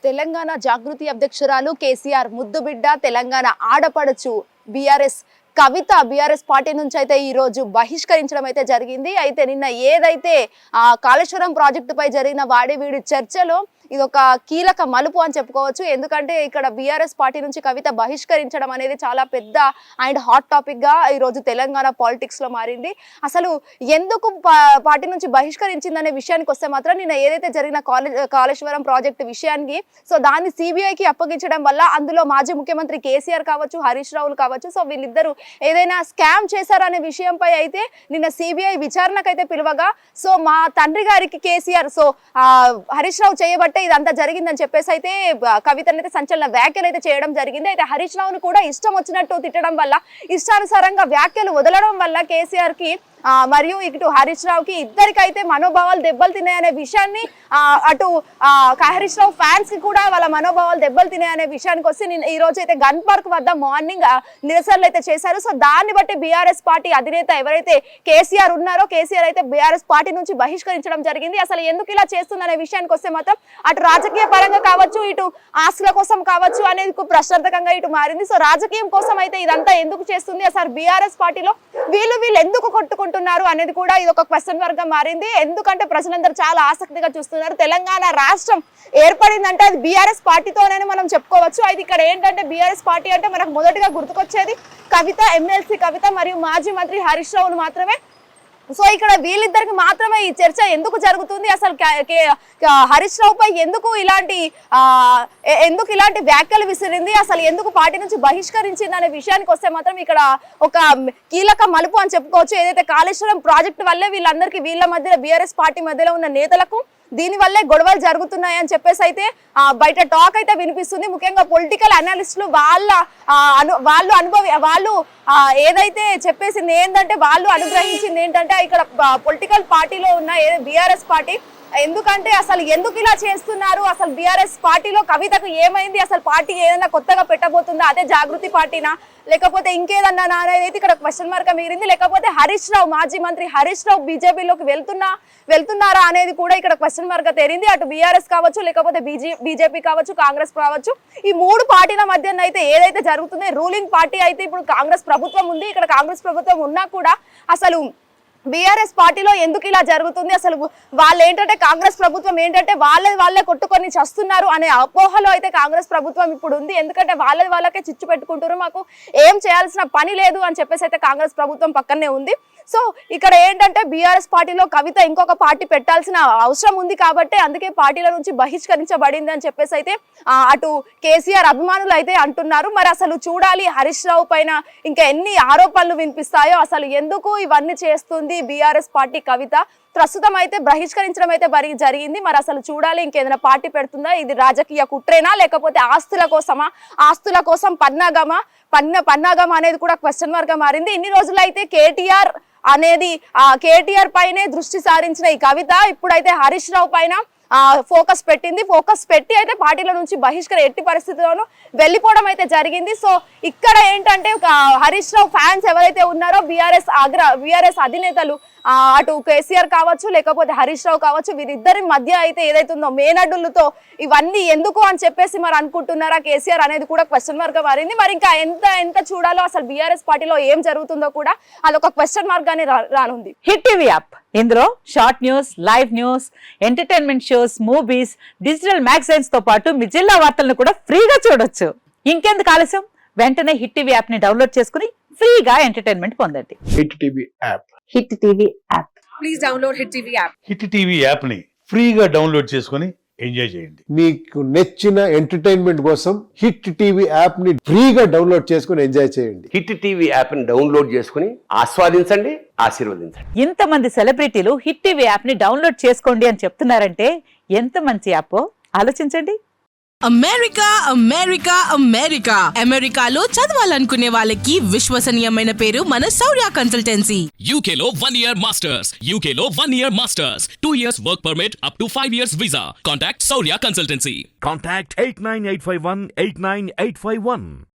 తెలంగాణ జాగృతి అధ్యక్షురాలు కేసీఆర్ ముద్దుబిడ్డ తెలంగాణ ఆడపడచ్చు బీఆర్ఎస్ కవిత BRS party నుంచి అయితే ఈ రోజు బహిష్కరించడం అయితే జరిగింది. అయితే నిన్న ఏదైతే కాళేశ్వరం ప్రాజెక్టు పై జరిగిన వాడివీడి చర్చలో ఇది ఒక కీలక మలుపు అని చెప్పుకోవచ్చు. ఎందుకంటే ఇక్కడ బీఆర్ఎస్ పార్టీ నుంచి కవిత బహిష్కరించడం అనేది చాలా పెద్ద అండ్ హాట్ టాపిక్ గా ఈ రోజు తెలంగాణ పాలిటిక్స్ లో మారింది. అసలు ఎందుకు పార్టీ నుంచి బహిష్కరించిందనే విషయానికి వస్తే మాత్రం నిన్న ఏదైతే జరిగిన కాళేశ్వరం ప్రాజెక్టు విషయానికి దాన్ని సిబిఐకి అప్పగించడం వల్ల అందులో మాజీ ముఖ్యమంత్రి కేసీఆర్ కావచ్చు, హరీష్ రావులు కావచ్చు, వీళ్ళిద్దరూ ఏదైనా స్కామ్ చేశారనే విషయంపై అయితే నిన్న సిబిఐ విచారణకైతే పిలువగా మా తండ్రి గారికి కేసీఆర్ హరీష్ రావు చేయబట్టే ఇదంతా జరిగిందని చెప్పేసి అయితే కవితనైతే సంచలన వ్యాఖ్యలు అయితే చేయడం జరిగింది. అయితే హరీష్ రావును కూడా ఇష్టం వచ్చినట్టు తిట్టడం వల్ల, ఇష్టానుసారంగా వ్యాఖ్యలు వదలడం వల్ల కేసీఆర్ కి మరియు ఇటు హరీష్ రావుకి ఇద్దరికైతే మనోభావాలు దెబ్బలు తిన్నాయనే విషయాన్ని అటు హరీష్ రావు ఫ్యాన్స్ కి కూడా వాళ్ళ మనోభావాలు దెబ్బలు తిన్నాయనే విషయానికి వస్తే ఈ రోజు అయితే గన్ పార్క్ వద్ద మార్నింగ్ నిరసనలు అయితే చేశారు. దాన్ని బట్టి బీఆర్ఎస్ పార్టీ అధినేత ఎవరైతే కేసీఆర్ ఉన్నారో కేసీఆర్ అయితే బీఆర్ఎస్ పార్టీ నుంచి బహిష్కరించడం జరిగింది. అసలు ఎందుకు ఇలా చేస్తుందనే విషయానికి వస్తే మాత్రం అటు రాజకీయ పరంగా కావచ్చు, ఇటు ఆస్తుల కోసం కావచ్చు అనేది ప్రశ్నార్థకంగా ఇటు మారింది. రాజకీయం కోసం అయితే ఇదంతా ఎందుకు చేస్తుంది, అసలు బీఆర్ఎస్ పార్టీలో వీళ్ళు ఎందుకు కొట్టుకుంటున్నారు అనేది కూడా ఇది ఒక క్వశ్చన్ మార్క్ గా మారింది. ఎందుకంటే ప్రజలందరూ చాలా ఆసక్తిగా చూస్తున్నారు. తెలంగాణ రాష్ట్రం ఏర్పడిందంటే అది బీఆర్ఎస్ పార్టీతోనే మనం చెప్పుకోవచ్చు. అయితే ఇక్కడ ఏంటంటే బీఆర్ఎస్ పార్టీ అంటే మనకు మొదటిగా గుర్తుకొచ్చేది కవిత, ఎమ్మెల్సీ కవిత మరియు మాజీ మంత్రి హరీష్ రావును మాత్రమే. ఇక్కడ వీళ్ళిద్దరికి మాత్రమే ఈ చర్చ ఎందుకు జరుగుతుంది, అసలు హరీష్ రావు పై ఎందుకు ఇలాంటి వ్యాఖ్యలు విసిరింది, అసలు ఎందుకు పార్టీ నుంచి బహిష్కరించింది అనే విషయానికి వస్తే మాత్రం ఇక్కడ ఒక కీలక మలుపు అని చెప్పుకోవచ్చు. ఏదైతే కాళేశ్వరం ప్రాజెక్టు వల్లే వీళ్ళ మధ్య బీఆర్ఎస్ పార్టీ మధ్యలో ఉన్న నేతలకు దీని వల్లే గొడవలు జరుగుతున్నాయని చెప్పేసి అయితే బయట టాక్ అయితే వినిపిస్తుంది. ముఖ్యంగా పొలిటికల్ అనలిస్టులు వాళ్ళు ఏదైతే చెప్పేసింది ఏంటంటే, వాళ్ళు అనుగ్రహించింది ఏంటంటే ఇక్కడ పొలిటికల్ పార్టీలో ఉన్న బీఆర్ఎస్ పార్టీ ఎందుకంటే అసలు ఎందుకు ఇలా చేస్తున్నారు, అసలు బీఆర్ఎస్ పార్టీలో కవితకు ఏమైంది, అసలు పార్టీ ఏదైనా కొత్తగా పెట్టబోతుందా, అదే జాగృతి పార్టీనా లేకపోతే ఇంకేదన్నా అనేది ఇక్కడ క్వశ్చన్ మార్క్ మిగిలింది. లేకపోతే హరీష్ రావు మాజీ మంత్రి హరీష్ రావు బీజేపీలోకి వెళ్తున్నారా అనేది కూడా ఇక్కడ క్వశ్చన్ మార్క్ తేరింది. అటు బీఆర్ఎస్ కావచ్చు, లేకపోతే బీజేపీ కావచ్చు, కాంగ్రెస్ కావచ్చు, ఈ మూడు పార్టీల మధ్య అయితే ఏదైతే జరుగుతుందో రూలింగ్ పార్టీ అయితే ఇప్పుడు కాంగ్రెస్ ప్రభుత్వం ఉంది. ఇక్కడ కాంగ్రెస్ ప్రభుత్వం ఉన్నా కూడా అసలు బీఆర్ఎస్ పార్టీలో ఎందుకు ఇలా జరుగుతుంది, అసలు వాళ్ళు ఏంటంటే కాంగ్రెస్ ప్రభుత్వం ఏంటంటే వాళ్ళే కొట్టుకొని చస్తున్నారు అనే అపోహలో అయితే కాంగ్రెస్ ప్రభుత్వం ఇప్పుడు ఉంది. ఎందుకంటే వాళ్ళకే చిచ్చు పెట్టుకుంటారు, మాకు ఏం చేయాల్సిన పని లేదు అని చెప్పేసి అయితే కాంగ్రెస్ ప్రభుత్వం పక్కనే ఉంది. ఇక్కడ ఏంటంటే బీఆర్ఎస్ పార్టీలో కవిత ఇంకొక పార్టీ పెట్టాల్సిన అవసరం ఉంది కాబట్టి అందుకే పార్టీల నుంచి బహిష్కరించబడింది అని చెప్పేసి అయితే అటు కేసీఆర్ అభిమానులు అయితే అంటున్నారు. మరి అసలు చూడాలి హరీష్ రావు పైన ఇంకా ఎన్ని ఆరోపణలు వినిపిస్తాయో, అసలు ఎందుకు ఇవన్నీ చేస్తుంది బీఆర్ఎస్ పార్టీ కవిత. ప్రస్తుతం అయితే బహిష్కరించడం అయితే జరిగింది. మరి అసలు చూడాలి ఇంకేదైనా పార్టీ పెడుతుందా, ఇది రాజకీయ కుట్రేనా లేకపోతే ఆస్తుల కోసమా, ఆస్తుల కోసం పన్నాగమా అనేది కూడా క్వశ్చన్ మార్క్ గా మారింది. ఇన్ని రోజులు అయితే కేటీఆర్ పైనే దృష్టి సారించిన ఈ కవిత ఇప్పుడైతే హరీష్ రావు పైన ఫోకస్ పెట్టి అయితే పార్టీల నుంచి ఎట్టి పరిస్థితుల్లోనూ వెళ్ళిపోవడం అయితే జరిగింది. ఇక్కడ ఏంటంటే హరీష్ రావు ఫ్యాన్స్ ఎవరైతే ఉన్నారో బీఆర్ఎస్ అధినేతలు అటు కేసీఆర్ కావచ్చు, లేకపోతే హరీష్ రావు కావచ్చు, వీరిద్దరి మధ్య అయితే ఏదైతుందో మేనడ్డులతో ఇవన్నీ ఎందుకు అని చెప్పేసి మరి అనుకుంటున్నారా కేసీఆర్ అనేది కూడా క్వశ్చన్ మార్క్ గా మారింది. మరి ఇంకా ఎంత చూడాలో, అసలు బీఆర్ఎస్ పార్టీలో ఏం జరుగుతుందో కూడా అదొక క్వశ్చన్ మార్క్ గానే రానుంది. హిట్ టీవీ యాప్ ఇందులో short news, live news, entertainment shows, movies, digital magazines తో పాటు మీ జిల్లా వార్తలను కూడా ఫ్రీగా చూడొచ్చు. ఇంకెందుకు ఆలస్యం, వెంటనే హిట్ టీవీ యాప్ ని డౌన్లోడ్ చేసుకుని ఫ్రీగా ఎంటర్టైన్మెంట్ పొందండి. Hit TV app. Hit TV app. Please download hit TV app. Hit TV app ని ఫ్రీగా డౌన్లోడ్ చేసుకుని ఎంజాయ్ చేయండి. మీకు నచ్చిన ఎంటర్టైన్మెంట్ కోసం హిట్ టీవీ యాప్ ని ఫ్రీగా డౌన్లోడ్ చేసుకుని ఎంజాయ్ చేయండి. హిట్ టీవీ యాప్ ని డౌన్లోడ్ చేసుకుని ఆస్వాదించండి, ఆశీర్వదించండి. ఇంతమంది సెలబ్రిటీలు హిట్ టీవీ యాప్ ని డౌన్లోడ్ చేసుకోండి అని చెప్తున్నారంటే ఎంత మంచి యాప్ ఆలోచించండి. అమెరికాలో చదవాలనుకునే వాళ్ళకి విశ్వసనీయమైన పేరు మన శౌర్య కన్సల్టెన్సీ. UK లో 1 year masters, UK లో 1 year masters, 2 years work permit up to 5 years visa. Contact Saurya Consultancy. Contact 89851 89851.